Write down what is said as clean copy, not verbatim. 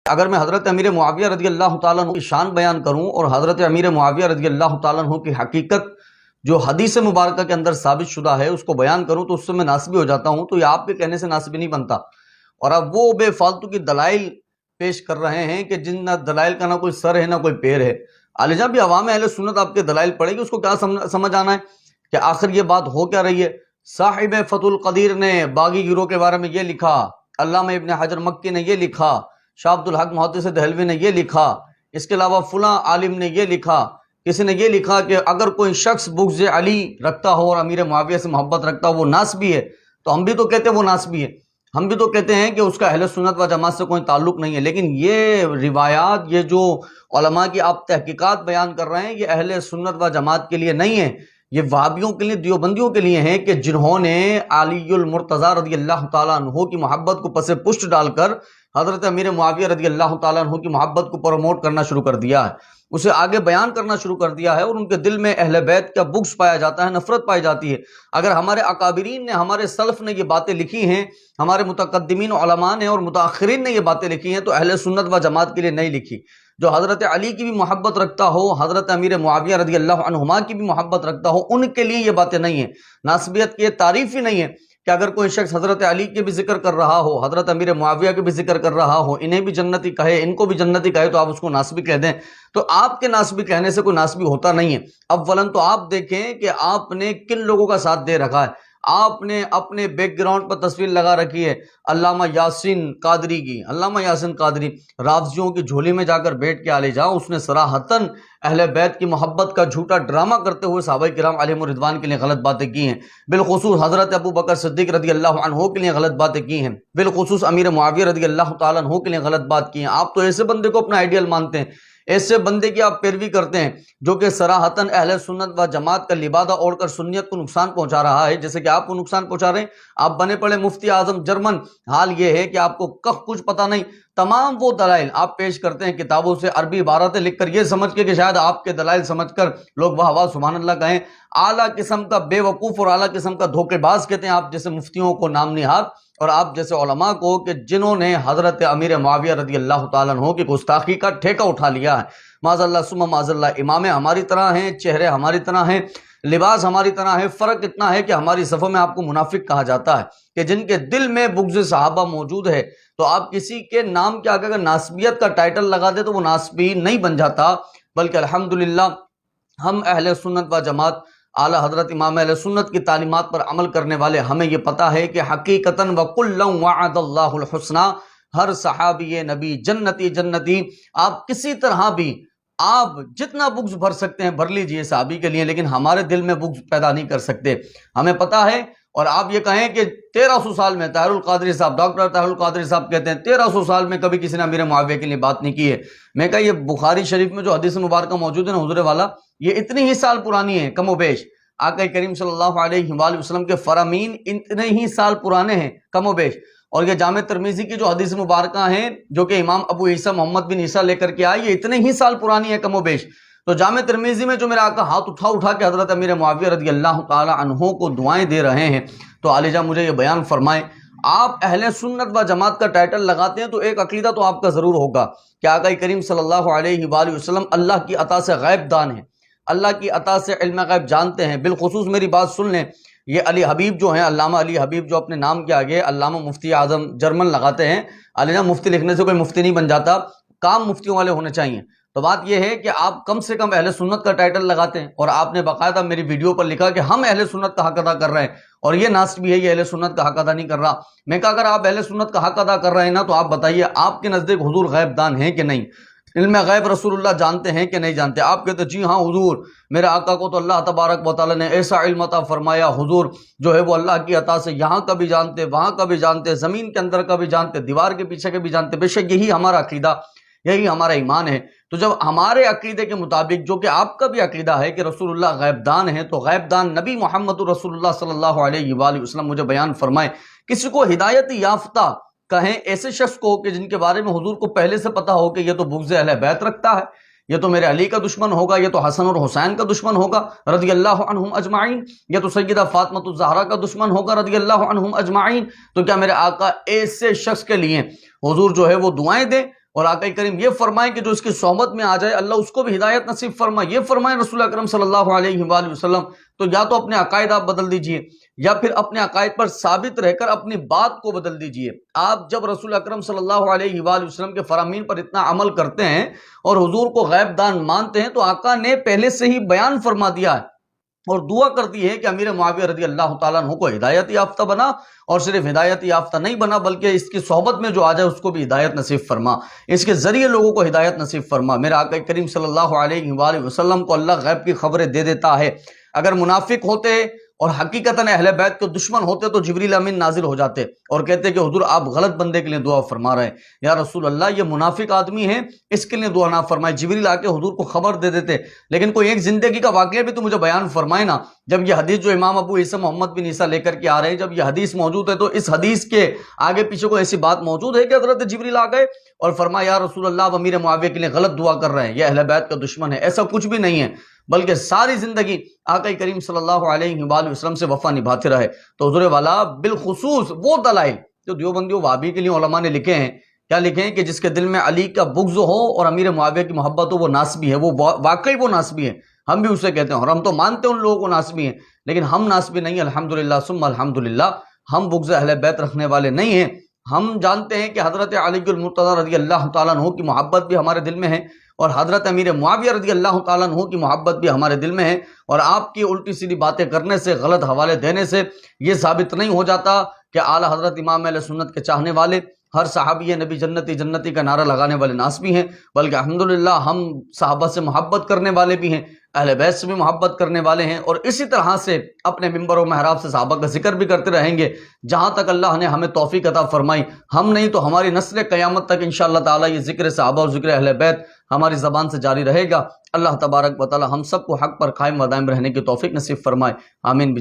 اگر میں حضرت امیر معاویہ رضی اللہ تعالیٰ عنہ کی شان بیان کروں اور حضرت امیر معاویہ رضی اللہ تعالیٰ عنہ کی حقیقت جو حدیث مبارکہ کے اندر ثابت شدہ ہے اس کو بیان کروں تو اس سے میں ناسبی ہو جاتا ہوں، تو یہ آپ کے کہنے سے ناسبی نہیں بنتا۔ اور اب وہ بے فالتو کی دلائل پیش کر رہے ہیں کہ جن نہ دلائل کا نہ کوئی سر ہے نہ کوئی پیر ہے۔ عالیہ بھی عوام اہل سنت آپ کے دلائل پڑھے گی، اس کو کیا سمجھ آنا ہے کہ آخر یہ بات ہو کیا رہی ہے۔ صاحب فتح القدیر نے باغی گروہ کے بارے میں یہ لکھا، علامہ ابن حجر مکی نے یہ لکھا، شاہ عبد الحق محدث دہلوی نے یہ لکھا، اس کے علاوہ فلاں عالم نے یہ لکھا، کسی نے یہ لکھا کہ اگر کوئی شخص بغض علی رکھتا ہو اور امیر معاویہ سے محبت رکھتا ہو وہ ناسبی ہے، تو ہم بھی تو کہتے ہیں وہ ناسبی ہے، ہم بھی تو کہتے ہیں کہ اس کا اہل سنت و جماعت سے کوئی تعلق نہیں ہے۔ لیکن یہ روایات، یہ جو علماء کی آپ تحقیقات بیان کر رہے ہیں، یہ اہل سنت و جماعت کے لیے نہیں ہے، یہ وہابیوں کے لیے، دیوبندیوں کے لیے ہیں کہ جنہوں نے علی المرتضیٰ رضی اللہ تعالیٰ عنہ کی محبت کو پس پشت ڈال کر حضرت امیر معاویہ رضی اللہ تعالیٰ عنہ کی محبت کو پروموٹ کرنا شروع کر دیا ہے، اسے آگے بیان کرنا شروع کر دیا ہے، اور ان کے دل میں اہل بیت کا بغض پایا جاتا ہے، نفرت پائی جاتی ہے۔ اگر ہمارے اکابرین نے، ہمارے سلف نے یہ باتیں لکھی ہیں، ہمارے متقدمین علماء نے اور متاخرین نے یہ باتیں لکھی ہیں، تو اہل سنت و جماعت کے لیے نہیں لکھی۔ جو حضرت علی کی بھی محبت رکھتا ہو، حضرت امیر معاویہ رضی اللہ عنہما کی بھی محبت رکھتا ہو، ان کے لیے یہ باتیں نہیں ہیں۔ ناسبیت کی تعریف ہی نہیں ہے کہ اگر کوئی شخص حضرت علی کے بھی ذکر کر رہا ہو، حضرت امیر معاویہ کے بھی ذکر کر رہا ہو، انہیں بھی جنتی کہے، ان کو بھی جنتی کہے، تو آپ اس کو ناسبی کہہ دیں، تو آپ کے ناسبی کہنے سے کوئی ناسبی ہوتا نہیں ہے۔ اولاً تو آپ دیکھیں کہ آپ نے کن لوگوں کا ساتھ دے رکھا ہے۔ آپ نے اپنے بیک گراؤنڈ پر تصویر لگا رکھی ہے علامہ یاسین قادری کی۔ علامہ یاسین قادری رافضیوں کی جھولی میں جا کر بیٹھ کے آلے جاؤ، اس نے صراحتاً اہل بیت کی محبت کا جھوٹا ڈرامہ کرتے ہوئے صحابہ کرام علیہم الرضوان کے لیے غلط باتیں کی ہیں، بالخصوص حضرت ابو بکر صدیق رضی اللہ عنہ کے لیے غلط باتیں کی ہیں، بالخصوص امیر معاویہ رضی اللہ تعالیٰ عنہ کے لیے غلط بات کی ہیں۔ آپ تو ایسے بندے کو اپنا آئیڈیل مانتے ہیں، ایسے بندے کی آپ پیروی کرتے ہیں جو کہ صراحتاً اہل سنت و جماعت کا لبادہ اوڑھ کر سنیت کو نقصان پہنچا رہا ہے، جیسے کہ آپ کو نقصان پہنچا رہے ہیں۔ آپ بنے پڑے مفتی اعظم جرمن، حال یہ ہے کہ آپ کو کچھ پتہ نہیں۔ تمام وہ دلائل آپ پیش کرتے ہیں کتابوں سے، عربی عبارتیں لکھ کر، یہ سمجھ کے کہ شاید آپ کے دلائل سمجھ کر لوگ واہ واہ سبحان اللہ کہیں۔ اعلیٰ قسم کا بے وقوف اور اعلیٰ قسم کا دھوکے باز کہتے ہیں آپ جیسے مفتیوں کو، نام نہاد، اور آپ جیسے علماء کو، کہ جنہوں نے حضرت امیر معاویہ رضی اللہ تعالیٰ عنہ کی گستاخی کا ٹھیکہ اٹھا لیا ہے۔ معاذ اللہ ثم معاذ اللہ، امامیں ہماری طرح ہیں، چہرے ہماری طرح ہیں، لباس ہماری طرح ہے، فرق اتنا ہے کہ ہماری صفوں میں آپ کو منافق کہا جاتا ہے کہ جن کے دل میں بغض صحابہ موجود ہے، تو آپ کسی کے نام کے آگے اگر ناسبیت کا ٹائٹل لگا دے تو وہ ناسبی نہیں بن جاتا، بلکہ الحمدللہ ہم اہل سنت و جماعت، اعلیٰ حضرت امام اہل سنت کی تعلیمات پر عمل کرنے والے، ہمیں یہ پتہ ہے کہ حقیقتاً وَكُلًّا وَعَدَ اللَّهُ الْحُسْنَى، ہر صحابی نبی جنتی جنتی۔ آپ کسی طرح بھی آپ جتنا بغض بھر سکتے ہیں بھر لیجئے صحابی کے لیے، لیکن ہمارے دل میں بغض پیدا نہیں کر سکتے، ہمیں پتہ ہے۔ اور آپ یہ کہیں کہ 1300 سال میں طاہر القادری صاحب، ڈاکٹر طاہر القادری صاحب کہتے ہیں 1300 سال میں کبھی کسی نے امیر معاویہ کے لیے بات نہیں کی ہے۔ میں کہا یہ بخاری شریف میں جو حدیث مبارکہ موجود ہے نا حضور والا، یہ اتنی ہی سال پرانی ہے کم و بیش، آقا کریم صلی اللہ علیہ وآلہ وسلم کے فرامین اتنے ہی سال پرانے ہیں کم و بیش۔ اور یہ جامع ترمذی کی جو حدیث مبارکہ ہیں جو کہ امام ابو عیسیٰ محمد بن عیسیٰ لے کر کے آئے، یہ اتنے ہی سال پرانی ہے کم و بیش۔ تو جامع ترمذی میں جو میرا آقا ہاتھ اٹھا کے حضرت امیر معاویہ رضی اللہ تعالی عنہ کو دعائیں دے رہے ہیں، تو عالی جان مجھے یہ بیان فرمائیں، آپ اہل سنت و جماعت کا ٹائٹل لگاتے ہیں تو ایک عقیدہ تو آپ کا ضرور ہوگا کہ آقا کریم صلی اللہ علیہ وآلہ وسلم اللہ کی عطا سے غیب دان ہیں، اللہ کی عطا سے علم غیب جانتے ہیں۔ بالخصوص میری بات سن لیں، یہ علی حبیب جو ہیں، علامہ علی حبیب جو اپنے نام کے آگے علامہ مفتی اعظم جرمن لگاتے ہیں، علی جان مفتی لکھنے سے کوئی مفتی نہیں بن جاتا، کام مفتیوں والے ہونے چاہیے۔ تو بات یہ ہے کہ آپ کم سے کم اہل سنت کا ٹائٹل لگاتے ہیں، اور آپ نے باقاعدہ میری ویڈیو پر لکھا کہ ہم اہل سنت کا حق ادا کر رہے ہیں، اور یہ ناسبی ہے، یہ اہل سنت کا حق ادا نہیں کر رہا۔ میں کہا اگر آپ اہل سنت کا حق ادا کر رہے ہیں نا، تو آپ بتائیے آپ کے نزدیک حضور غیب دان ہیں کہ نہیں، علم غیب رسول اللہ جانتے ہیں کہ نہیں جانتے؟ آپ کہتے ہیں جی ہاں حضور، میرے آقا کو تو اللہ تبارک و تعالیٰ نے ایسا علم عطا فرمایا، حضور جو ہے وہ اللہ کی عطا سے یہاں کا بھی جانتے، وہاں کا بھی جانتے، زمین کے اندر کا بھی جانتے، دیوار کے پیچھے کے بھی جانتے۔ بے شک یہی ہمارا عقیدہ، یہی ہمارا ایمان ہے۔ تو جب ہمارے عقیدے کے مطابق، جو کہ آپ کا بھی عقیدہ ہے کہ رسول اللہ غیب دان ہے، تو غیب دان نبی محمد رسول اللہ صلی اللہ علیہ وآلہ وسلم مجھے بیان فرمائے۔ کسی کو ہدایت یافتہ کہیں ایسے شخص کو کہ جن کے بارے میں حضور کو پہلے سے پتا ہو کہ یہ تو بغض اہل بیت رکھتا ہے، یہ تو میرے علی کا دشمن ہوگا، یہ تو حسن اور حسین کا دشمن ہوگا رضی اللہ عنہم اجمعین، یہ تو سیدہ فاطمہ الزہرا کا دشمن ہوگا رضی اللہ عنہم اجمعین، تو کیا میرے آقا ایسے شخص کے لیے حضور جو ہے وہ دعائیں دیں؟ اور آقا کریم یہ فرمائیں کہ جو اس کی صحبت میں آ جائے اللہ اس کو بھی ہدایت نصیب فرمائے، یہ فرمائیں رسول اکرم صلی اللہ علیہ وآلہ وسلم۔ تو یا تو اپنے عقائد آپ بدل دیجئے، یا پھر اپنے عقائد پر ثابت رہ کر اپنی بات کو بدل دیجئے۔ آپ جب رسول اکرم صلی اللہ علیہ وآلہ وسلم کے فرامین پر اتنا عمل کرتے ہیں اور حضور کو غیب دان مانتے ہیں، تو آقا نے پہلے سے ہی بیان فرما دیا ہے اور دعا کرتی ہے کہ امیر معاویہ رضی اللہ تعالیٰ عنہ کو ہدایت یافتہ بنا، اور صرف ہدایت یافتہ نہیں بنا بلکہ اس کی صحبت میں جو آ جائے اس کو بھی ہدایت نصیب فرما، اس کے ذریعے لوگوں کو ہدایت نصیب فرما۔ میرے آقا کریم صلی اللہ علیہ وآلہ وسلم کو اللہ غیب کی خبریں دے دیتا ہے۔ اگر منافق ہوتے اور حقیقتاً اہل بیت کے دشمن ہوتے تو جبریل امین نازل ہو جاتے اور کہتے کہ حضور آپ غلط بندے کے لیے دعا فرما رہے ہیں، یا رسول اللہ یہ منافق آدمی ہے اس کے لیے دعا نہ فرمائے۔ جبریل آ کے حضور کو خبر دے دیتے، لیکن کوئی ایک زندگی کا واقعہ بھی تو مجھے بیان فرمائے نا۔ جب یہ حدیث جو امام ابو عیسیٰ محمد بن عیسیٰ لے کر کے آ رہے ہیں، جب یہ حدیث موجود ہے تو اس حدیث کے آگے پیچھے کوئی ایسی بات موجود ہے کہ حضرت جبریل آ گئے اور فرمایا یا رسول اللہ آپ امیر معاویہ کے لیے غلط دعا کر رہے ہیں، یہ اہل بیت کا دشمن ہے؟ ایسا کچھ بھی نہیں ہے، بلکہ ساری زندگی آقا کریم صلی اللہ علیہ وآلہ وسلم سے وفا نبھاتے رہے۔ تو حضور والا بالخصوص وہ دلائل جو دیوبندی و وہابی کے لیے علماء نے لکھے ہیں، کیا لکھے ہیں کہ جس کے دل میں علی کا بغض ہو اور امیر معاویہ کی محبت ہو وہ ناسبی ہے، وہ واقعی وہ ناسبی ہے، ہم بھی اسے کہتے ہیں اور ہم تو مانتے ہیں ان لوگوں کو ناسبی ہیں، لیکن ہم ناسبی نہیں، الحمدللہ ثم الحمدللہ، ہم بغض اہل بیت رکھنے والے نہیں ہیں۔ ہم جانتے ہیں کہ حضرت علی المرتضی رضی اللہ تعالیٰ عنہ کی محبت بھی ہمارے دل میں ہے، اور حضرت امیر معاویہ رضی اللہ تعالیٰ عنہ کی محبت بھی ہمارے دل میں ہے، اور آپ کی الٹی سیدھی باتیں کرنے سے، غلط حوالے دینے سے یہ ثابت نہیں ہو جاتا کہ اعلیٰ حضرت امام اہل سنت کے چاہنے والے ہر صحابی نبی جنتی جنتی کا نعرہ لگانے والے ناس بھی ہیں، بلکہ الحمدللہ ہم صحابہ سے محبت کرنے والے بھی ہیں، اہل بیت سے بھی محبت کرنے والے ہیں، اور اسی طرح سے اپنے منبر و محراب سے صحابہ کا ذکر بھی کرتے رہیں گے جہاں تک اللہ نے ہمیں توفیق عطا فرمائی۔ ہم نہیں تو ہماری نسل قیامت تک انشاءاللہ تعالی یہ ذکر صحابہ اور ذکر اہل بیت ہماری زبان سے جاری رہے گا۔ اللہ تبارک و تعالی ہم سب کو حق پر قائم و دائم رہنے کی توفیق نصیب فرمائے، آمین۔